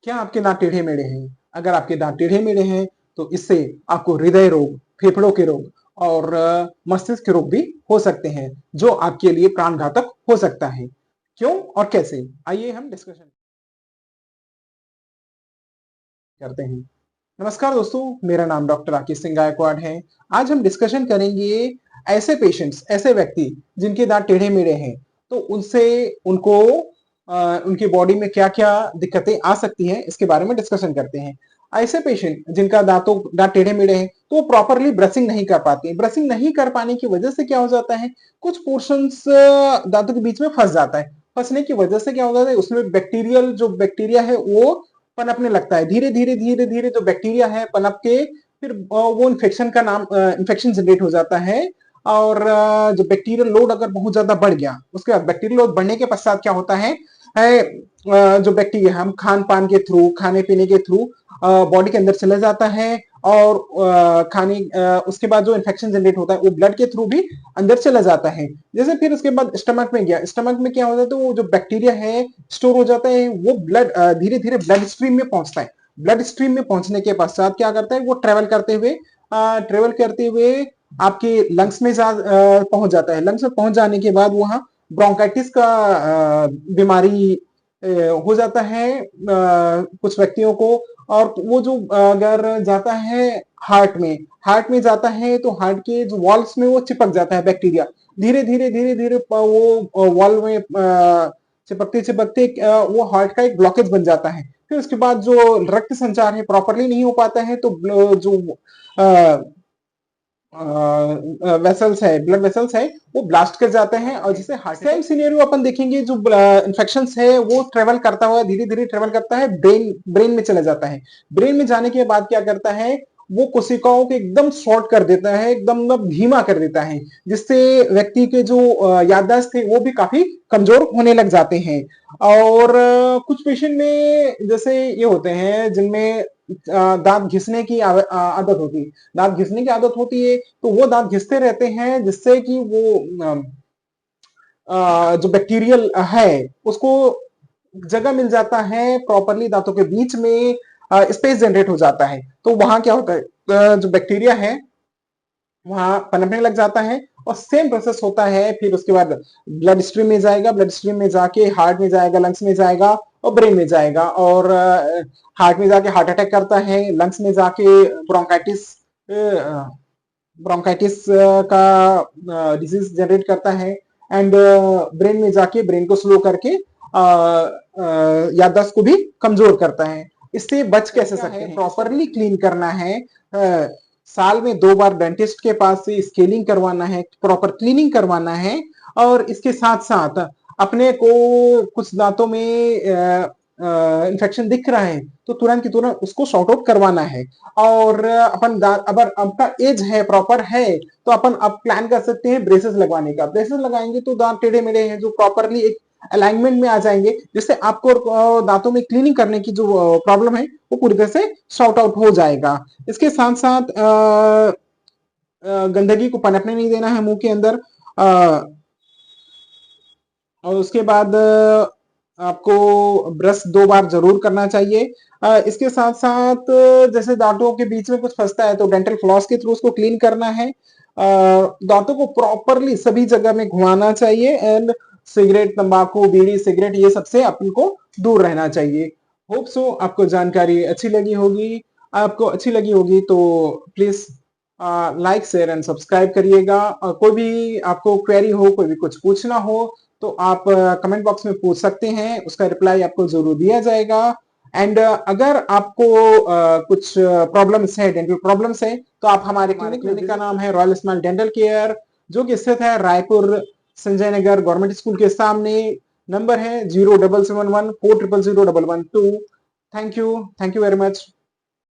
क्या आपके दांत टेढ़े मेढ़े हैं? अगर आपके दांत टेढ़े मेढ़े हैं तो इससे आपको हृदय रोग, फेफड़ों के रोग और मस्तिष्क के रोग भी हो सकते हैं, जो आपके लिए प्राणघातक हो सकता है। क्यों और कैसे? आइए हम डिस्कशन करते हैं। नमस्कार दोस्तों, मेरा नाम डॉक्टर राकेश सिंह गायकवाड़ है। आज हम डिस्कशन करेंगे ऐसे पेशेंट्स, ऐसे व्यक्ति जिनके दांत टेढ़े मेढ़े हैं, तो उनसे उनको उनकी बॉडी में क्या-क्या दिक्कतें आ सकती हैं, इसके बारे में डिस्कशन करते हैं। ऐसे पेशेंट जिनका दांत टेढ़े मेढ़े हैं, तो वो प्रॉपरली ब्रशिंग नहीं कर पाते हैं। ब्रशिंग नहीं कर पाने की वजह से क्या हो जाता है, कुछ पोर्शंस दांतों के बीच में फंस जाता है। फंसने की वजह से क्या हो जाता है, उसमें जो बैक्टीरिया है वो पनपने लगता है। धीरे-धीरे जो बैक्टीरिया है पनप के फिर वो इन्फेक्शन जनरेट हो जाता है और जो बैक्टीरियल लोड अगर बहुत ज्यादा बढ़ गया, उसके बाद बैक्टीरियल लोड बढ़ने के पश्चात क्या होता है, जो बैक्टीरिया हम खान पान के थ्रू, खाने पीने के थ्रू बॉडी के अंदर चला जाता है और उसके बाद जो इन्फेक्शन जनरेट होता है वो ब्लड के थ्रू भी अंदर चला जाता है। जैसे फिर उसके बाद स्टमक में गया, स्टमक में क्या होता है, तो वो जो बैक्टीरिया है स्टोर हो जाता है, वो धीरे धीरे ब्लड स्ट्रीम में पहुंचता है। ब्लड स्ट्रीम में पहुंचने के पश्चात क्या करता है, वो ट्रेवल करते हुए आपके लंग्स में पहुंच जाता है। लंग्स में पहुंच जाने के बाद वहां ब्रोंकाइटिस का बीमारी हो जाता है कुछ व्यक्तियों को। और वो जो अगर जाता है हार्ट में जाता है तो हार्ट के जो वॉल्स में वो चिपक जाता है बैक्टीरिया। धीरे धीरे वो वॉल में चिपकते चिपकते वो हार्ट का एक ब्लॉकेज बन जाता है। फिर उसके बाद जो रक्त संचार है प्रॉपरली नहीं हो पाता है, तो जो वेसल्स है, ब्लड वेसल्स है, वो ब्लास्ट कर जाते हैं और जिसे हार्ट सेम सिनेरियो अपन देखेंगे। जो इन्फेक्शंस है वो ट्रेवल करता हुआ धीरे धीरे ट्रेवल करता है, ब्रेन में चला जाता है। ब्रेन में जाने के बाद क्या करता है, वो कोशिकाओं को एकदम शॉर्ट कर देता है, एकदम धीमा कर देता है, जिससे व्यक्ति के जो याददाश्त थे वो भी काफी कमजोर होने लग जाते हैं। और कुछ पेशेंट में जैसे ये होते हैं जिनमें दांत घिसने की आदत होती है। दांत घिसने की आदत होती है तो वो दांत घिसते रहते हैं, जिससे कि वो जो बैक्टीरियल है उसको जगह मिल जाता है प्रॉपरली, दांतों के बीच में स्पेस जनरेट हो जाता है। तो वहां क्या होता है, जो बैक्टीरिया है वहां पनपने लग जाता है और सेम प्रोसेस होता है। फिर उसके बाद ब्लड स्ट्रीम में जाएगा, ब्लड स्ट्रीम में जाके हार्ट में जाएगा, लंग्स में जाएगा और ब्रेन में जाएगा। और हार्ट में जाके हार्ट अटैक करता है, लंग्स में जाके ब्रोंकाइटिस ब्रोंकाइटिस का डिजीज जनरेट करता है एंड ब्रेन में जाके ब्रेन को स्लो करके याददाश्त को भी कमजोर करता है। इससे बच कैसे सकते हैं, प्रॉपरली क्लीन करना है। साल में 2 बार डेंटिस्ट के पास से स्केलिंग करवाना है, प्रॉपर क्लीनिंग करवाना है। और इसके साथ साथ अपने को कुछ दांतों में इन्फेक्शन दिख रहा है तो तुरंत की तुरंत उसको सॉर्ट आउट करवाना है। और अगर आपका एज है, प्रॉपर है, तो अपन अब प्लान कर सकते हैं ब्रेसेस लगवाने का। ब्रेसेस लगाएंगे तो दांत टेढ़े मेढ़े हैं जो प्रॉपरली एक अलाइनमेंट में आ जाएंगे, जिससे आपको दांतों में क्लीनिंग करने की जो प्रॉब्लम है वो पूरी तरह से सॉर्ट आउट हो जाएगा। इसके साथ साथ गंदगी को पनपने नहीं देना है मुंह के अंदर। और उसके बाद आपको ब्रश 2 बार जरूर करना चाहिए। इसके साथ साथ जैसे दांतों के बीच में कुछ फंसता है तो डेंटल फ्लॉस के थ्रू उसको क्लीन करना है। दांतों को प्रॉपरली सभी जगह में घुमाना चाहिए एंड सिगरेट, तंबाकू, बीड़ी, सिगरेट ये सबसे अपन को दूर रहना चाहिए। होप सो आपको जानकारी अच्छी लगी होगी। आपको अच्छी लगी होगी तो please like, share and subscribe करिएगा। और कोई भी आपको क्वेरी हो, कोई भी कुछ पूछना हो तो आप कमेंट बॉक्स में पूछ सकते हैं, उसका रिप्लाई आपको जरूर दिया जाएगा। एंड अगर आपको कुछ प्रॉब्लम्स है, डेंटल प्रॉब्लम्स है, तो आप हमारे क्लिनिक का नाम है रॉयल स्माइल डेंटल केयर, जो कि स्थित है रायपुर संजय नगर गवर्नमेंट स्कूल के सामने। नंबर है 0771 4000112। Thank you very much.